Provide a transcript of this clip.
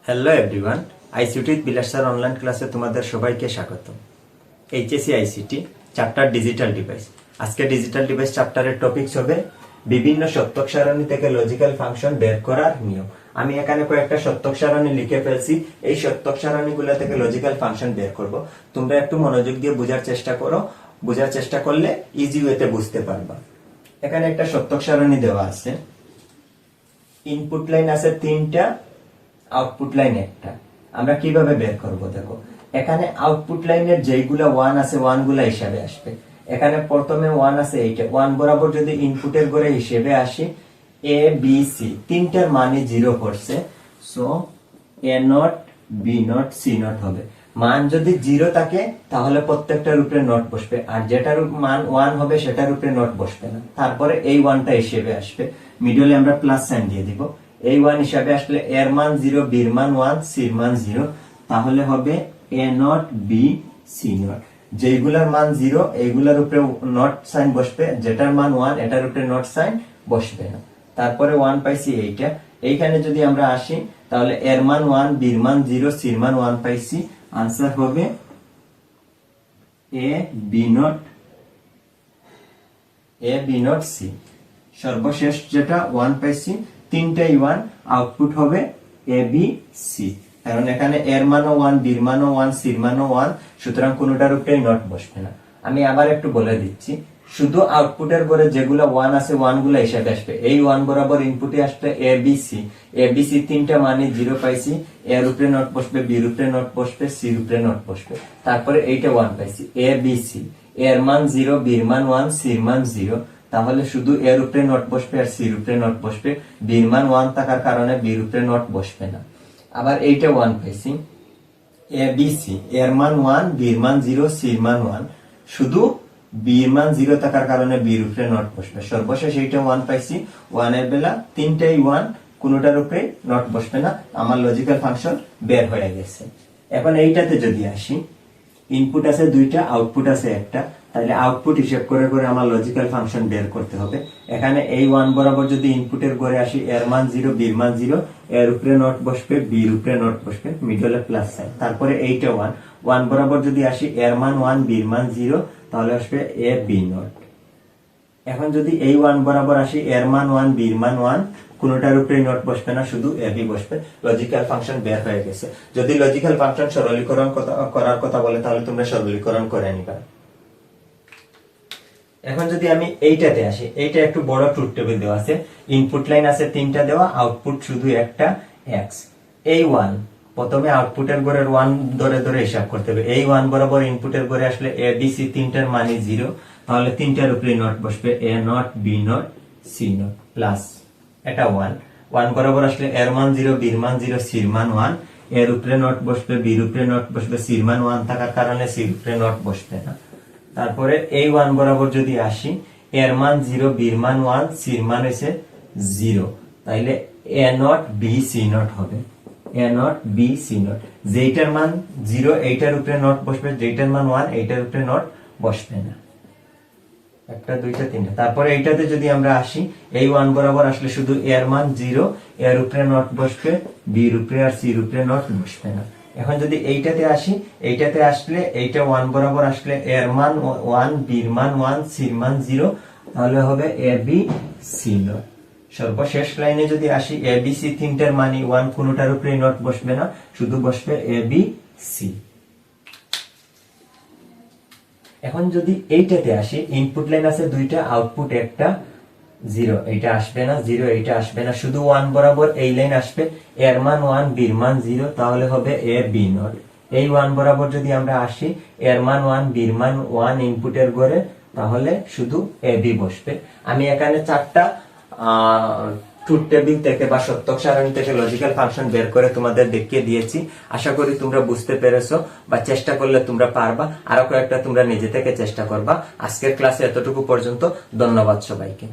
Hello everyone, ICT বিলাস sir online ক্লাসে তোমাদের সবাইকে স্বাগত। HSC ICT chapter digital device. আজকে ডিজিটাল ডিভাইস চ্যাপ্টারের টপিকস হবে বিভিন্ন সত্যক সারণী থেকে লজিক্যাল ফাংশন বের করার নিয়ম। আমি এখানে কয়েকটা সত্যক সারণী লিখে ফেলছি, এই সত্যক সারণীগুলো থেকে লজিক্যাল ফাংশন বের করব। তোমরা একটু মনোযোগ দিয়ে বোঝার চেষ্টা করো, বোঝার চেষ্টা করলে ইজি ওয়েতে বুঝতে পারবা। এখানে একটা সত্যক সারণী দেওয়া আছে, ইনপুট লাইন আছে তিনটা, আউটপুট লাইন একটা। আমরা কিভাবে বের করব দেখো, এখানে আউটপুট লাইনের যেগুলা ওয়ান আছে ওয়ান গুলা হিসাবে আসবে। এখানে প্রথমে ওয়ান আছে, এইটা ওয়ান বরাবর যদি ইনপুটের ঘরে হিসেবে আসি, এ বি সি তিনটার মানে জিরো করছে, so A not B not C not হবে। মান যদি জিরো থাকে তাহলে প্রত্যেকটার উপরে নট বসবে, আর যেটার মান ওয়ান হবে সেটার উপরে নট বসবে না। তারপরে এই ওয়ানটা হিসেবে আসবে, মিডলে আমরা প্লাস সাইন দিয়ে দিব। এই ওয়ান হিসাবে আসলে এর মান জিরো, বির মান ওয়ান, সির মান জিরো, তাহলে হবে এ নট বি সি নট। যেগুলার মান জিরো এইগুলার উপরে নট সাইন বসবে, যেটার মান ওয়ান এটার উপরে নট সাইন বসবে না। তারপরে ওয়ান পাইছি এইটা, এইখানে যদি আমরা আসি তাহলে এর মান ওয়ান, বির মান জিরো, সির মান ওয়ান পাইছি। আনসার হবে এ বি নট সি। সর্বশেষ যেটা ওয়ান পাইছি, তিনটাই ওয়ান, আউটপুট হবে এ বি সি। কারণ এখানে এর মানও ওয়ান, বির মানও ওয়ান, সির মানও ওয়ান, সুতরাং কোনোটার উপরেই নট বসবে না। আমি আবার একটু বলে দিচ্ছি, শুধু আউটপুটের ঘরে যেগুলো ওয়ান আছে ওয়ান গুলো হিসাবে আসবে। এই ওয়ান বরাবর ইনপুটে আসবে A B C, A B C তিনটা মানে জিরো পাইছি, এর উপরে নট বসবে, বির উপরে নট বসবে, সির উপরে নট বসবে। তারপরে এইটা ওয়ান পাইছি, এ বি সি এর মান জিরো, বির মান ওয়ান, সির মান জিরো, তাহলে শুধু এর উপরে নট বসবে আর সির উপরে নট বসবে। বির মান ওয়ান থাকার কারণে বির উপরে নট বসবে না। আবার এইটা ওয়ান পাইছি, এ বি সি এর মান ওয়ান, বির মান জিরো, সির মান ওয়ান, শুধু বির মান জিরো থাকার কারণে বির উপরে নট বসবে। সর্বশেষ এইটা ওয়ান পাইছি, ওয়ানের বেলা তিনটাই ওয়ান, কোনোটার উপরে নট বসবে না। আমার লজিক্যাল ফাংশন বের হয়ে গেছে। এখন এইটাতে যদি আসি, ইনপুট আছে দুইটা, আউটপুট আছে একটা, তাহলে আউটপুট হিসেব করে করে আমার লজিক্যাল ফাংশন বের করতে হবে। এখানে এই ওয়ান বরাবর যদি ইনপুটের ঘরে আসি, এর মান জিরো, বির মান জিরো, এর উপরে নট বসবে, বির উপরে নট বসবে, মিডলে প্লাস সাইন। তারপরে এইটা ওয়ান, ওয়ান বরাবর যদি আসি, এর মান ওয়ান, বির মান জিরো, তাহলে আসবে এ বি নট। এখন যদি এই ওয়ান বরাবর আসি, এর মান ওয়ান, বির মান ওয়ান, কোনোটার উপরে নট বসবে না, শুধু এ বি বসবে। লজিক্যাল ফাংশন বের হয়ে গেছে। যদি লজিক্যাল ফাংশন সরলীকরণ করার কথা বলে তাহলে তোমরা সরলীকরণ করে নিবা। এখন যদি আমি এইটাতে আসি, এইটা একটু বড় ট্রুথ টেবিল দেওয়া আছে, ইনপুট লাইন আছে তিনটা দেওয়া, আউটপুট শুধু একটা এক্স। এই ওয়ান প্রথমে আউটপুটের ঘরের ওয়ান ধরে ধরে হিসাব করতে হবে। এই ওয়ান বরাবর ইনপুটের ঘরে আসলে এ বি সি তিনটার মানে জিরো, তাহলে তিনটার উপরে নট বসবে, A not, B not, C not, plus এটা ওয়ান। ওয়ান বরাবর আসলে এর মান জিরো, বির মান জিরো, সির মান ওয়ান, এর উপরে নট বসবে, বির উপরে নট বসবে, সির মান ওয়ান থাকার কারণে সির উপরে নট বসবে না। তারপরে এই ওয়ান বরাবর যদি আসি, এর মান জিরো, বির মান ওয়ান, সির মান হয়েছে জিরো, তাইলে এ নট বি সি নট হবে, এ নট বি সি নট। যেটার মান জিরো এইটার উপরে নট বসবে, যেটার মান ওয়ান এইটার উপরে নট বসবে না। একটা, দুইটা, তিনটা। তারপরে এইটাতে যদি আমরা আসি, এই ওয়ান বরাবর আসলে শুধু এর মান জিরো, এর উপরে নট বসবে, বির উপরে আর সির উপরে নট বসবে না। এখন যদি এইটাতে আসি, এইটাতে আসলে এইটা ওয়ান বরাবর আসলে এর মান ওয়ান, বির মান ওয়ান, সির মান জিরো, তাহলে হবে এ বি সি নট। সর্বশেষ লাইনে যদি আসি, এ বি সি তিনটার মানে ওয়ান, কোনোটার উপরে নট বসবে না, শুধু বসবে এ বি সি। এখন যদি এইটাতে আসি, ইনপুট লাইন আছে দুইটা, আউটপুট একটা, জিরো এইটা আসবে না, জিরো এইটা আসবে না, শুধু ওয়ান বরাবর এই লাইন আসবে, এর মান ওয়ান, বির মান জিরো, তাহলে হবে এ বি নট। এই ওয়ান বরাবর যদি আমরা আসি, এর মান ওয়ান, বির মান ওয়ান ইনপুটের ঘরে, তাহলে শুধু এ বি বসবে। আমি এখানে চারটা ট্রুথ টেবিল থেকে বা সত্যক সারণী থেকে লজিক্যাল ফাংশন বের করে তোমাদের দেখিয়ে দিয়েছি। আশা করি তোমরা বুঝতে পেরেছো বা চেষ্টা করলে তোমরা পারবা। আরো কয়েকটা তোমরা নিজে থেকে চেষ্টা করবা। আজকের ক্লাসে এতটুকু পর্যন্ত। ধন্যবাদ সবাইকে।